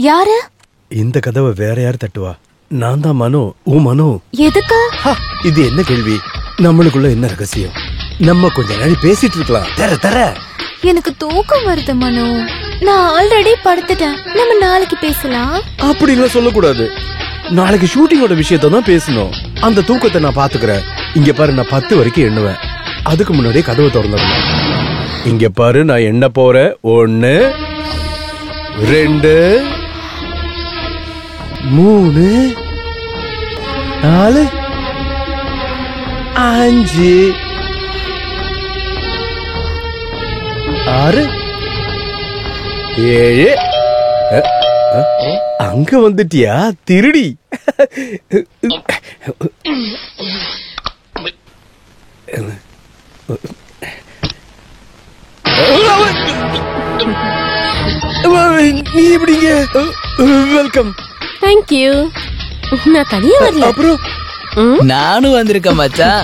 யாரு? இந்த கதவை வேற யார் தட்டுவா? நான் தான் மனோ. மனோ எதுக்கு? இது என்ன கேள்வி? நம்மளுக்குள்ள என்ன ரகசியம்? நம்ம கொஞ்ச நாள் பேசிட்டு இருக்கலாம். தர எனக்கு தூக்கம் வருது மனோ. நான் ஆல்ரெடி படுத்துட்டேன். நம்ம நாளைக்கு பேசலாம். அப்படி எல்லாம் சொல்லக்கூடாது. நாளைக்கு ஷூட்டிங்கோட விஷயத்த தான் பேசணும். அந்த தூக்கத்தை நான் பாத்துக்கிறேன். இங்க பாரு, நான் 10 வரைக்கும் எண்ணுவேன். அதுக்கு முன்னாடியே கதவை திறந்துடணும். இங்க பாரு, நான் எண்ண போறேன். 1 2 3 4 5 6 7. அங்க வந்துட்டியா திருடி? நீ எப்படிங்க? வெல்கம். Thank you. நான் தனியா வரல. அப்புறம் நானும் வந்திருக்கேன் மச்சான்.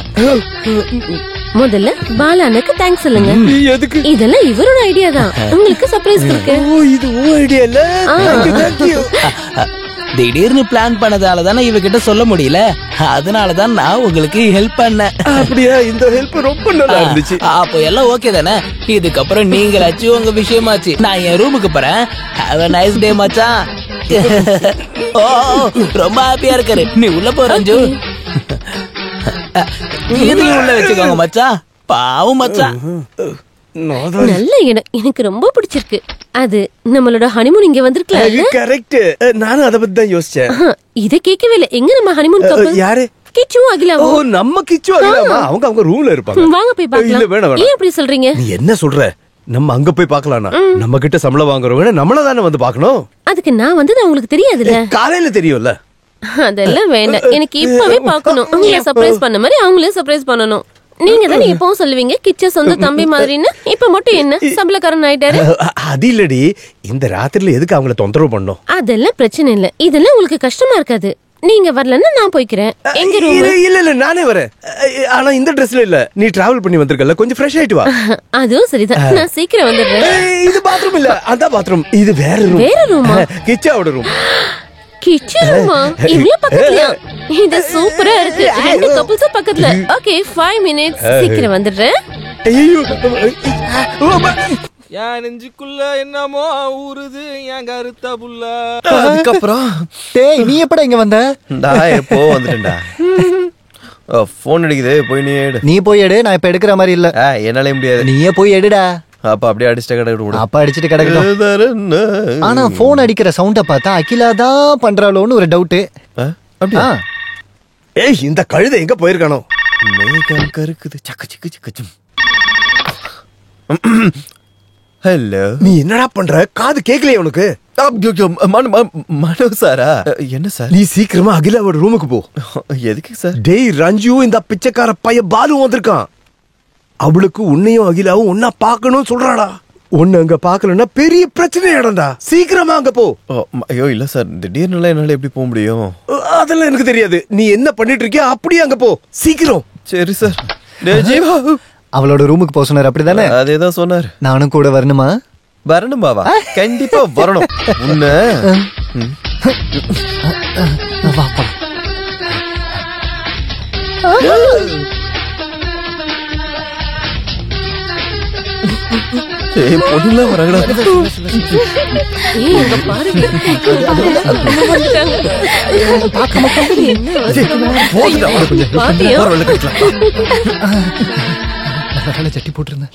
முதல்ல பாலானுக்கு தேங்க்ஸ் சொல்லுங்க. எதுக்கு? இதெல்லாம் இவரோட ஐடியா தான். உங்களுக்கு சர்ப்ரைஸ் இருக்கு. ஓ, இது உன் ஐடியா இல்ல? Thank you. திடீர்னு பிளான் பண்ணதால தானே இவகிட்ட சொல்ல முடியல. அதனாலதான் நான் உங்களுக்கு ஹெல்ப் பண்ணேன். அப்படியா? இந்த ஹெல்ப் ரொம்ப நல்லா இருந்துச்சு. அப்போ எல்லாம் ஓகே தானே? இதுக்கப்புறம் நீங்களாச்சு உங்க விஷயமாச்சு. நான் என் ரூமுக்கு போறேன். ஹேவ் a nice day மச்சான். ஓ, ரொம்ப ஹாப்பியா இருக்காரு. நீ உள்ள போ ரஞ்சு. இதையும் உள்ள வச்சுக்கோங்க மச்சான். பாவம் மச்சான். நல்ல இடம். எனக்கு ரொம்ப பிடிச்சிருக்கு. அது நம்மளோட ஹனிமூன் இங்க வந்திருக்கல. கரெக்ட். நானும் அத பத்தி தான் யோசிச்சேன். இத கேட்கவே இல்ல. எங்க நம்ம ஹனிமூன் கப்பல்? யாரு? கிச்சு அகிலாவோ? ஓ, நம்ம கிச்சு அகிலாமா? அவங்க ரூம்ல இருப்பாங்க. வாங்க போய் பார்க்கலாம். இல்ல வேணாம். ஏன் அப்படி சொல்றீங்க? நீ என்ன சொல்ற? நம்ம அங்க போய் பார்க்கலாம்னா? நம்ம கிட்ட சம்பளம் வாங்குறவங்க நம்மள தானே வந்து பார்க்கணும். அதுக்கு நான் வந்தது உங்களுக்கு தெரியாதுல்ல? காலையில தெரியும்ல. அதெல்லாம் வேண்டாம். எனக்கு இப்பவே பார்க்கணும். உங்களை சர்ப்ரைஸ் பண்ண மாதிரி அவங்களே சர்ப்ரைஸ் பண்ணணும். நீங்க தானே எப்பவும் சொல்லுவீங்க கிச்ச சொந்த தம்பி மாதிரின்னு. இப்ப மட்டும் என்ன சம்பளக்காரன் ஆயிட்டாரு? அது இல்லடி, இந்த ராத்திரில எதுக்கு அவங்கள தொந்தரவு பண்ணோம்? அதெல்லாம் பிரச்சனை இல்ல. இதெல்லாம் உங்களுக்கு கஷ்டமா இருக்காது. நீங்க வரலன்னா நான் போய்க்கிறேன். எங்க ரூம்? இல்ல நானே வரேன். ஆனா இந்த ட்ரெஸ்ல இல்ல. நீ டிராவல் பண்ணி வந்திருக்கல, கொஞ்சம் ஃப்ரெஷ் ஆயிட்டு வா. அதுவும் சரிதான். நான் சீக்கிரம் வந்துடுறேன். இது பாத்ரூம் இல்ல, அதான் பாத்ரூம். இது வேற ரூம். வேற ரூமா? கிச்சாவோட ரூம். கிச்சன் ரூமா? இவ்ளோ பக்கத்துலயா? இது சூப்பரா இருக்கு. ரெண்டு கப்புள்ஸ் பக்கத்துல. Okay, 5 minutes. சீக்கிரம் வந்துடுறேன். ஐயோ, என் நெஞ்சுக்குள்ள என்னமோ ஊறுது என் கருத்த புள்ள. அதுக்கப்புறம் டேய், நீ எப்படா இங்க வந்த? எப்போ வந்துட்டேன்டா. போன் அடிக்குது, போய் நீ எடு. நீ போய் எடு. நான் இப்ப எடுக்கிற மாதிரி இல்ல. என்னாலே முடியாது. நீயே போய் எடுடா. அப்ப அப்படியே அடிச்சுட்டு கிடக்கு. அப்ப அடிச்சுட்டு கிடக்கட்டும். ஆனா போன் அடிக்கிற சவுண்ட பார்த்தா அகிலா தான் பண்றாளோன்னு ஒரு டவுட். அப்படியா? ஏய், இந்த கழுதை எங்க போயிருக்கானோ? மேகம் கருக்குது. சக்கு சிக்கு சிக்கு. ஹலோ, நீ என்னடா பண்ற? காது கேக்கலையே உனக்கு? மனோ சாரா? என்ன சார்? நீ சீக்கிரமா அகிலாவோட ரூமுக்கு போ. எதுக்கு சார்? டேய் ரஞ்சு, இந்த பிச்சைக்கார பைய பாலு வந்திருக்கான். அவளுக்கு உன்னையும் அகிலாவும் ஒன்னா பாக்கணும் சொல்றாடா. உன்னை அங்க பாக்கலன்னா பெரிய பிரச்சனை ஆயிடும்டா. சீக்கிரமா அங்க போ. ஐயோ இல்ல சார், திடீர்னு என்னால எப்படி போக முடியும்? அதெல்லாம் எனக்கு தெரியாது. நீ என்ன பண்ணிட்டு இருக்கியா அப்படியே அங்க போ சீக்கிரம். சரி சார். ஜீவா அவளோட ரூமுக்கு போக சொன்னார், அப்படிதானே? அதேதான் சொன்னார். நானும் கூட வரணுமா? வரணும் பாவா, கண்டிப்பா வரணும். உன்ன பொண்ணுல வரங்கடா. சட்டி போட்டிருந்தேன்.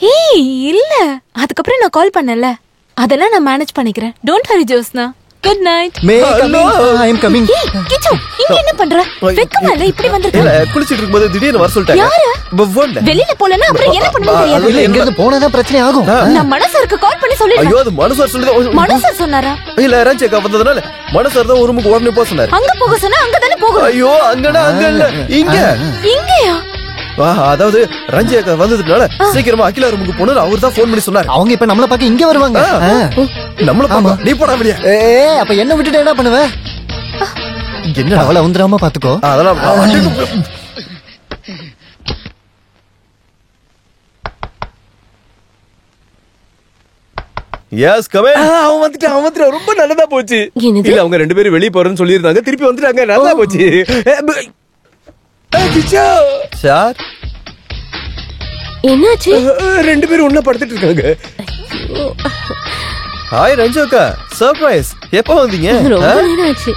இல்ல, அதுக்கப்புறம் நான் கால் பண்ணல. அதெல்லாம் நான் மேனேஜ் பண்ணிக்கிறேன். Don't hurry Jyotsna. Good night. May coming. I am coming. Kichu, இங்க என்ன பண்ற? வெக்கமா இல்ல இப்படி வந்திருக்க? இல்ல, குளிச்சிட்டு இருக்கும்போது திடீர்னு வர சொல்லிட்டாங்க. யாரு? வெளியில போலனா அப்புறம் என்ன பண்ணுவீங்க தெரியாது. இல்ல, எங்க இருந்து போனா தான் பிரச்சனை ஆகும். நான் மனசருக்கு கால் பண்ணி சொல்லிடுறேன். ஐயோ, அது மனசார் சொல்லுது. மனசார் சொன்னாரா? இல்ல, ரஞ்சேக்கா வந்ததனால மனசார் தான் ஒரு ரூமுக்கு உடனே போக சொன்னாரு. அங்க போக சொன்னா அங்க தானே போகணும். ஐயோ, அங்கடா, அங்க இல்ல, இங்க. இங்கயா? அதாவது ரஞ்சி அக்கா வந்ததுனால சீக்கிரமா அகிலா ரூமுக்கு போனது அவர் தான் போன் பண்ணி சொன்னாரு. அவங்க இப்ப நம்மள பார்க்க இங்க வருவாங்க. நம்மள பாமா நீ போடா வெளிய. அப்ப என்ன விட்டுட்டு என்ன பண்ணுவ? என்ன அவளை வந்துராம பாத்துக்கோ. அதெல்லாம் எஸ் கமே. அவன் வந்துட்டான் ரொம்ப நல்லதா போச்சு. இல்ல அவங்க 2 பேரும் வெளிய போறேன்னு சொல்லிருந்தாங்க, திருப்பி வந்துட்டாங்க, நல்லா போச்சு. கிச்சா சார் என்னாச்சு? 2 பேரும் ஒண்ணா படுத்துட்டு இருக்காங்க. ஹாய் ரஞ்சி அக்கா, சர்ப்ரைஸ். எப்ப வந்தீங்க? ரொம்ப நேரம் ஆச்சு.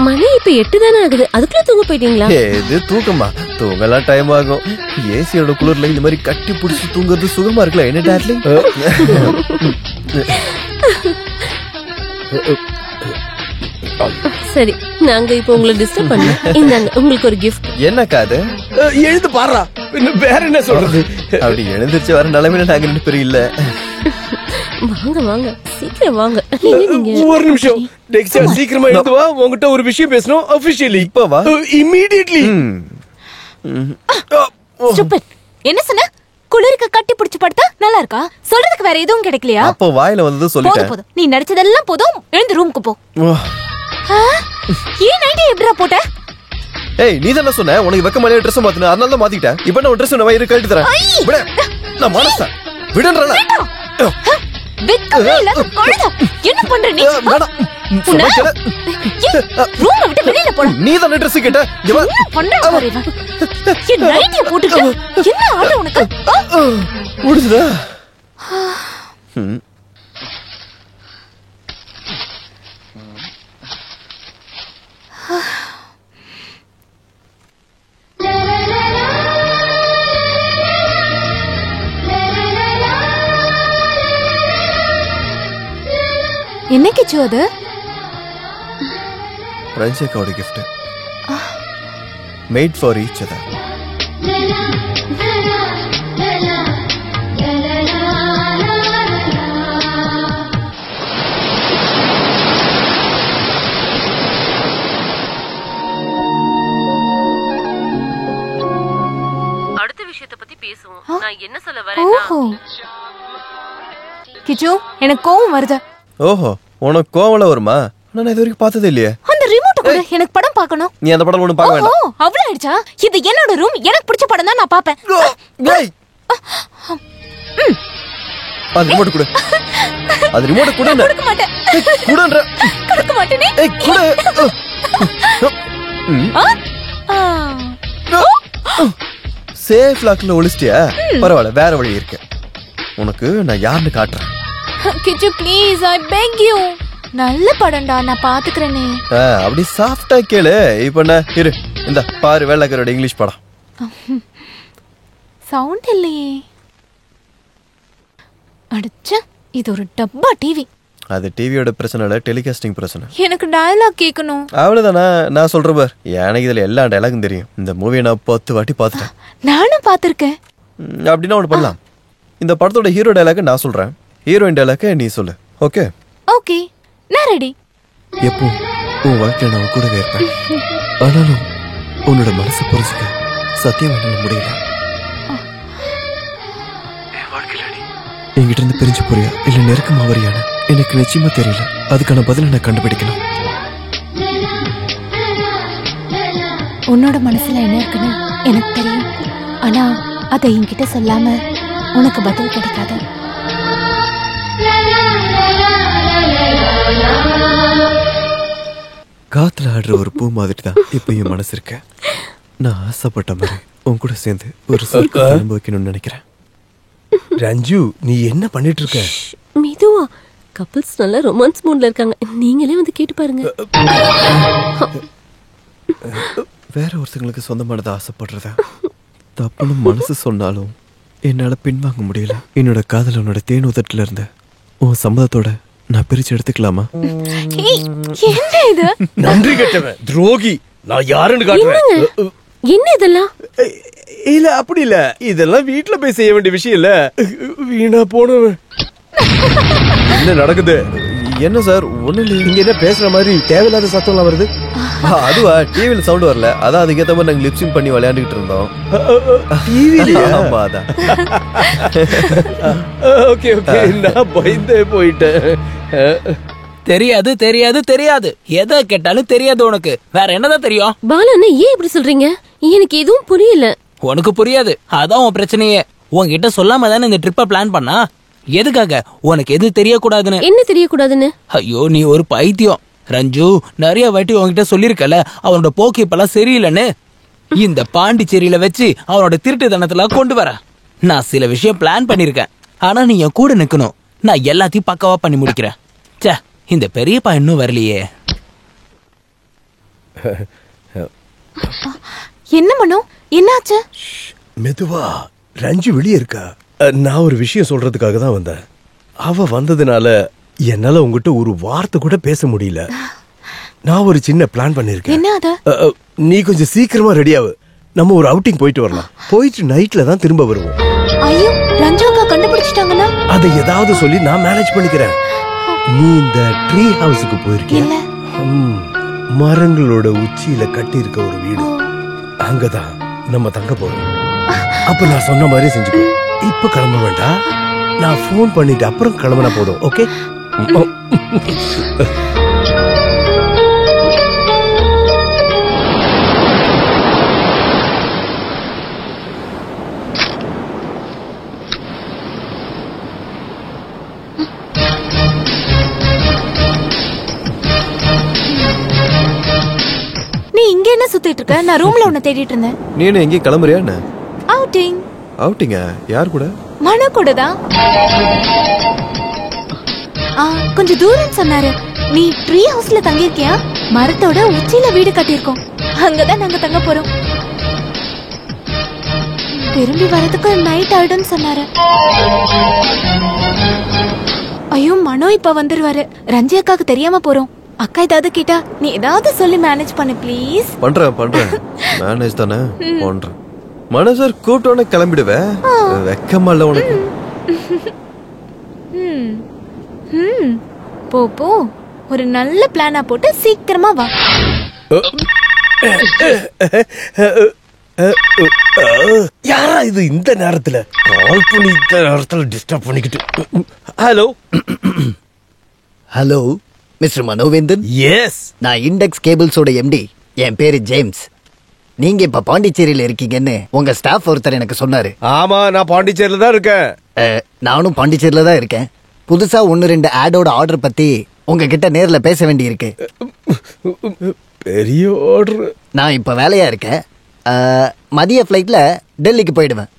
மணி இப்ப 8 தானே ஆகுது, அதுக்குள்ள தூங்க போயிட்டீங்களா? இது தூக்கமா? தூங்கலாம் டைம் ஆகும். ஏசியோட குளிர்ல இந்த மாதிரி கட்டி பிடிச்சி தூங்குறது சுகமா இருக்குல்ல என்ன டார்லிங்? சரி, நாங்க இப்ப உங்களை டிஸ்டர்ப் பண்ணல. இந்தாங்க உங்களுக்கு ஒரு கிஃப்ட். என்னக்கா அது? எழுந்து பாறா, வேற என்ன சொல்றது? அப்படி எழுந்திருச்சு வர நிலைமையில நாங்க 2 பேரும் இல்ல. வாங்க வாங்க, சீக்கிரம் வாங்க. நீங்க ஒரு நிமிஷம், நெக்ஸ்ட் சீக்கிரமா எழுந்து வா, உன்கிட்ட ஒரு விஷயம் பேசணும். ஆபீஷியலி இப்ப வா. இமிடியேட்லி. ஸ்டூபிட். என்ன சொன்ன? குளிருக்கு கட்டி பிடிச்சு படுத்தா நல்லா இருக்கா? சொல்றதுக்கு வேற எதுவும் கிடைக்கலையா? அப்ப வாயில வந்தது சொல்லிட்டேன். போதும், நீ நடிச்சதெல்லாம் போதும், எழுந்து ரூமுக்கு போ. ஏன் நைட்டி எப்படிடா போட்ட? ஏய், நீ தான சொன்ன உனக்கு வெக்கமான Dress மாத்துன, அதனால தான் மாத்திட்டேன். இப்போ நான் Dress நான் வயிறு கழட்டி தரேன். விடு. நான் மனசா விடுன்றல. வெக்கமே இல்ல கழுத. என்ன பண்ற நீ? வேணாம். ரூம் விட்டு வெளியில போடா. நீ தான Dress கேட்ட. என்ன பண்ற பாரு இவன். ஏன் நைட்டி போட்டுட்ட? என்ன ஆளு உனக்கு? முடிஞ்சதா? என்ன கிச்சு அது? ரஞ்சிகாவோட gift. Made for each other. அடுத்த விஷயத்தை பத்தி பேசுவோம். நான் என்ன சொல்ல வரேன்னா, கிச்சு எனக்கு கோவம் வருது. ஓஹோ, உனக்கு கோவல வருமா? நான் இது வரைக்கும் பார்த்ததே இல்லையே. அந்த ரிமோட் கூட எனக்கு படம் பார்க்கணும். நீ அந்த படம் ஒண்ணு பார்க்க வேண்டாம். அவ்வளவு ஆயிடுச்சா? இது என்னோட ரூம், எனக்கு பிடிச்ச படம் தான் நான் பாப்பேன். ஏய், அது ரிமோட் கொடு. அது ரிமோட் கொடு. கொடுக்க மாட்டேன். குடுன்ற. கொடுக்க மாட்டேனே. ஏய் குடு. சேஃப் லாக்ல ஒளிச்சிட்டியா? பரவாயில்ல, வேற வழி இருக்கு. உனக்கு நான் யாருன்னு காட்டுறேன். கிச்சு ப்ளீஸ், ஐ பெக் யூ. நல்ல படம்டா, நான் பாத்துக்கிறேனே. அப்படி சாஃப்டா கேளு. இப்ப நான் இரு, இந்த பாரு வேலைக்காரோட இங்கிலீஷ் படம். சவுண்ட் இல்லையே. அடச்சே, இது ஒரு டப்பா டிவி. அது டிவியோட பிரச்சனை இல்ல, டெலிகாஸ்டிங் பிரச்சனை. எனக்கு டயலாக் கேட்கணும். அவ்வளவுதானா? நான் சொல்ற பார், எனக்கு இதுல எல்லா டயலாகும் தெரியும். இந்த மூவியை நான் 10 வாட்டி பார்த்துட்டேன். நானும் பாத்திருக்கேன். அப்படின்னா ஒண்ணு பண்ணலாம். இந்த படத்தோட ஹீரோ டயலாக நான் சொல்றேன், ஹீரோயின் டயலாக நீ சொல்லு. ஓகே? ஓகே, நான் ரெடி. எப்போ உன் வாழ்க்கையில நான் கூடவே இருப்பேன். ஆனாலும் உன்னோட மனசை புரிஞ்சுக்க சத்தியம் என்னால முடியல. என் வாழ்க்கையில நீ என்கிட்ட இருந்து பிரிஞ்சு போறியா இல்ல நெருக்கமா வரியான எனக்கு நிச்சயமா தெரியல. அதுக்கான பதில நான் கண்டுபிடிக்கணும். உன்னோட மனசுல என்ன இருக்குன்னு எனக்கு தெரியும். ஆனா அதை என்கிட்ட சொல்லாம உனக்கு பதில் கிடைக்காது. காத்துல ஆடுற ஒரு பூ மாதிரி தான் இப்ப என் மனசு இருக்க. நான் ஆசைப்பட்ட மாதிரி உன் கூட சேர்ந்து ஒரு சொர்க்க அனுபவிக்கணும்னு நினைக்கிறேன். ரஞ்சு, நீ என்ன பண்ணிட்டு இருக்க? மெதுவா. கப்பிள்ஸ் நல்லா ரொமான்ஸ் மூட்ல இருக்காங்க, நீங்களே வந்து கேட்டு பாருங்க. வேற ஒருத்தங்களுக்கு சொந்தமானதை ஆசைப்படுறத தப்புன்னு மனசு சொன்னாலும் என்னால பின்வாங்க முடியல. என்னோட காதல் உன்னோட தேன் உதட்டுல இருந்த உன் சம்மதத்தோட நான் பிரிச்சு எடுத்துக்கலாமா? என்ன இது? நன்றி கெட்டவன், துரோகி. நான் யாருன்னு காட்டுறேன். என்ன இதெல்லாம்? இல்ல அப்படி இல்ல, இதெல்லாம் வீட்டுல போய் செய்ய வேண்டிய விஷயம் இல்ல. வீணா போனவன். என்ன நடக்குது? என்ன சார் ஒண்ணு இங்க என்ன பேசுற மாதிரி தேவையில்லாத சத்தம்லாம் வருது. அதுவா டிவில சவுண்ட் வரல, அதான் அதுக்கேற்ற மாதிரி நாங்க லிப்சிங் பண்ணி விளையாண்டுட்டு இருந்தோம். டிவிலயா? ஆமா அதான். ஓகே ஓகே, நான் பயந்தே போயிட்டேன். தெரியாது தெரியாது தெரியாது, எதை கேட்டாலும் தெரியாது. உனக்கு வேற என்னதான் தெரியும்? பாலா அண்ணா ஏன் இப்படி சொல்றீங்க? எனக்கு எதுவும் புரியல. உனக்கு புரியாது, அதான் உன் பிரச்சனையே. உன்கிட்ட சொல்லாம தானே இந்த ட்ரிப்ப பிளான் பண்ணா. எதுக்காக? உனக்கு எது தெரியக்கூடாதுன்னு. என்ன தெரியக்கூடாதுன்னு? ஐயோ நீ ஒரு பைத்தியம் ரஞ்சு. நிறைய வாட்டி உன்கிட்ட சொல்லிருக்கல அவனோட போக்கு இப்பெல்லாம் சரியில்லைன்னு. இந்த பாண்டிச்சேரியில வச்சு அவனோட திருட்டுத்தனத்துல கொண்டு வர நான் சில விஷயம் பிளான் பண்ணிருக்கேன். ஆனா நீ என் கூட நிக்கணும். நான் எல்லாத்தையும் பக்காவா பண்ணி முடிக்கிறேன். சே, இந்த பெரியப்பா இன்னும் வரலையே. என்ன மனோ, என்னாச்சு? மெதுவா, ரஞ்சு வெளியே இருக்கா. நான் ஒரு விஷயம் சொல்றதுக்காக தான் வந்தேன். அவ வந்ததுனால என்னால உங்ககிட்ட ஒரு வார்த்தை கூட பேச முடியல. நான் ஒரு சின்ன பிளான் பண்ணிருக்கேன். என்ன அது? நீ கொஞ்சம் சீக்கிரமா ரெடி ஆகு. நம்ம ஒரு அவுட்டிங் போயிட்டு வரலாம். போயிட்டு நைட்ல தான் திரும்ப வருவோம். ஐயோ, ரஞ்சு அக்கா கண்டுபிடிச்சிட்டாங்கன்னா? அதை ஏதாவது சொல்லி நான் மேனேஜ் பண்ணிக்கிறேன். நீ இந்த ட்ரீ ஹவுஸுக்கு போயிருக்கியா? மரங்களோட உச்சியில கட்டி இருக்க ஒரு வீடு, அங்கதான் நம்ம தங்க போறோம். அப்ப நான் சொன்ன மாதிரி செஞ்சுக்கோ. இப்ப கிளம்ப வேண்டாம், நான் போன் பண்ணிட்டு அப்புறம் கிளம்பினா போதும். ஓகே? நீ இங்க என்ன சுத்திட்டு இருக்க? நான் ரூம்ல உன்னை தேடிட்டு இருந்தேன். நீ என்ன எங்கேயும் கிளம்புறியா என்ன? அவுட்டிங். அவுட்டிங்க? யார் கூட? மனோ கூட தான். கொஞ்சம் தூரம் சொன்னாரு. நீ ட்ரீ ஹவுஸ்ல தங்கியிருக்கியா? மரத்தோட உச்சியில வீடு கட்டியிருக்கோம், அங்கதான் நாங்க தங்க போறோம். திரும்பி வரதுக்கு நைட் ஆயிடும்னு சொன்னாரு. ஐயோ, மனோ இப்ப வந்துருவாரு. ரஞ்சி அக்காக்கு தெரியாம போறோம். அக்கா ஏதாவது கேட்டா நீ ஏதாவது சொல்லி மேனேஜ் பண்ணு ப்ளீஸ். பண்றேன் மேனேஜ் தானே பண்றேன். மனசர் கூட்டோட கிளம்பிடுவேன். வெக்கமா இல்ல உனக்கு? போ போ, ஒரு நல்ல பிளானா போட்டு சீக்கிரமா வா. யாரா இது இந்த நேரத்துல கால் பண்ணி இந்த நேரத்துல டிஸ்டர்ப் பண்ணிக்கிட்டு? Hello hello mister Manovendhan. Yes, நான் இண்டெக்ஸ் கேபிள்ஸோட எம்டி. என் பேரு ஜேம்ஸ். நீங்க இப்ப பாண்டிச்சேரியில இருக்கீங்கன்னு உங்க ஸ்டாஃப் ஒருத்தர் எனக்கு சொன்னாரு. ஆமா, நான் பாண்டிச்சேரியில தான் இருக்கேன். நானும் பாண்டிச்சேரியில தான் இருக்கேன். புதுசா 1-2 ஆடோட ஆர்டர் பத்தி உங்ககிட்ட நேர்ல பேச வேண்டி இருக்கு. பெரிய ஆர்டர். நான் இப்ப வேலையா இருக்கேன். மதிய ஃபிளைட்ல டெல்லிக்கு போயிடுவேன்.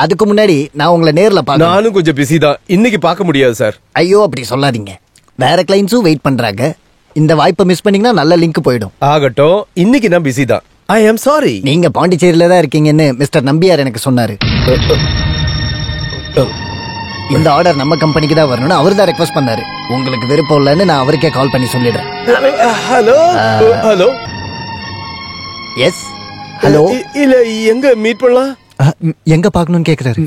அதுக்கு முன்னாடி நான் உங்களை நேர்ல பார்க்க. நானும் கொஞ்சம் பிஸி தான், இன்னைக்கு பார்க்க முடியாது சார். ஐயோ அப்படி சொல்லாதீங்க, வேற கிளைண்ட்ஸும் வெயிட் பண்றாங்க. இந்த வாய்ப்பை மிஸ் பண்ணீங்கன்னா நல்ல லிங்க் போயிடும். ஆகட்டும், இன்னைக்கு நான் பிஸி தான். ஐ ஆம் சாரி. நீங்க பாண்டிச்சேரியில தான் இருக்கீங்கன்னு மிஸ்டர் நம்பியார் எனக்கு சொன்னாரு. இந்த ஆர்டர் நம்ம கம்பெனிக்கு தான் வரணும்னு அவர் தான் ரெக்வஸ்ட் பண்ணாரு. உங்களுக்கு விருப்பம் இல்லைன்னு நான் அவருக்கே கால் பண்ணி சொல்லிடுறேன். Hello hello. Yes hello. இல்ல, எங்க மீட் பண்ணலாம்? எங்க பாக்கணும்னு கேக்குறாரு.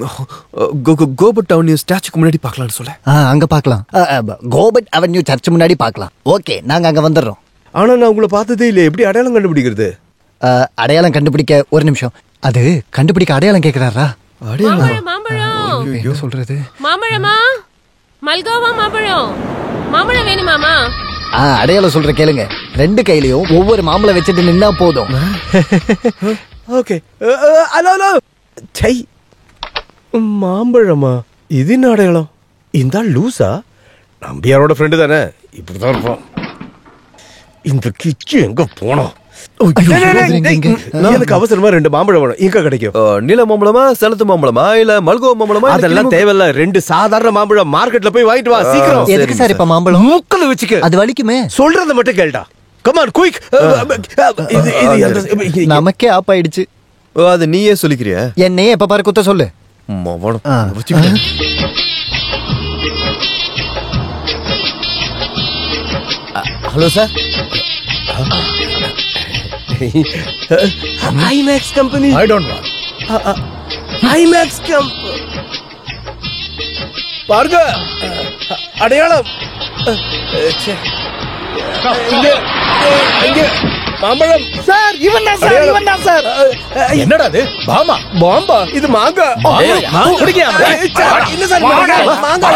கோபட் அவென்யூ ஸ்டாச்சுக்கு முன்னாடி பார்க்கலாம்னு சொல்ல. அங்க பார்க்கலாம். கோபட் அவென்யூ சர்ச் முன்னாடி பார்க்கலாம். ஓகே, நாங்க அங்க வந்துடுறோம். ஆனா நான் உங்களை பார்த்ததே இல்ல, எப்படி அடையாளம் கண்டுபிடிக்கிறது? அடையாளம் கண்டுபிடிக்க ஒரு நிமிஷம். அது கண்டுபிடிக்க அடையாளம் கேக்குறாரா? மாம்பழம் சொல்றது மாம்பழமா? மல்கோவா மாம்பழம்? மாம்பழம் வேணுமாமா? அடையாளம் சொல்ற கேளுங்க. 2 கையிலயும் ஒவ்வொரு மாம்பழம் வச்சுட்டு நின்னா போதும். ஓகே. Hello hello. சை, மாம்பழமா? இது என்ன அடையாளம்? இந்த லூசா? நம்பியாரோட ஃப்ரெண்டு தானே, இப்படிதான் இருப்பான். இந்த கிச்சு எங்க போனோம்? எனக்கு அவசரமா 2 மாம்பழம் வேணும். எங்க கிடைக்கும்? நீல மாம்பழமா, செலத்து மாம்பழமா, இல்ல மல்கோவா மாம்பழமா? அதெல்லாம் தேவையில்ல. 2 சாதாரண மாம்பழம் மார்க்கெட்ல போய் வாங்கிட்டு வா சீக்கிரம். எதுக்கு சார் இப்ப மாம்பழம்? மூக்கல வச்சுக்க, அது வலிக்குமே. சொல்றத மட்டும் கேளுடா. Come on quick. நமக்கே ஆப் ஆயிடுச்சு. அது நீயே சொல்லிக்கிறியா? என்னையே எப்ப பாரு குத்த சொல்லு. Hello sir. IMAX company. I don't know. IMAX பாருங்க, அடையாளம். மாம்பழம் சார் இவன் தான் சார் இவன் தான் சார் என்னடா அது பாமா பாம்பா இது மாங்கா குடிக்க இல்ல சார் மாங்கா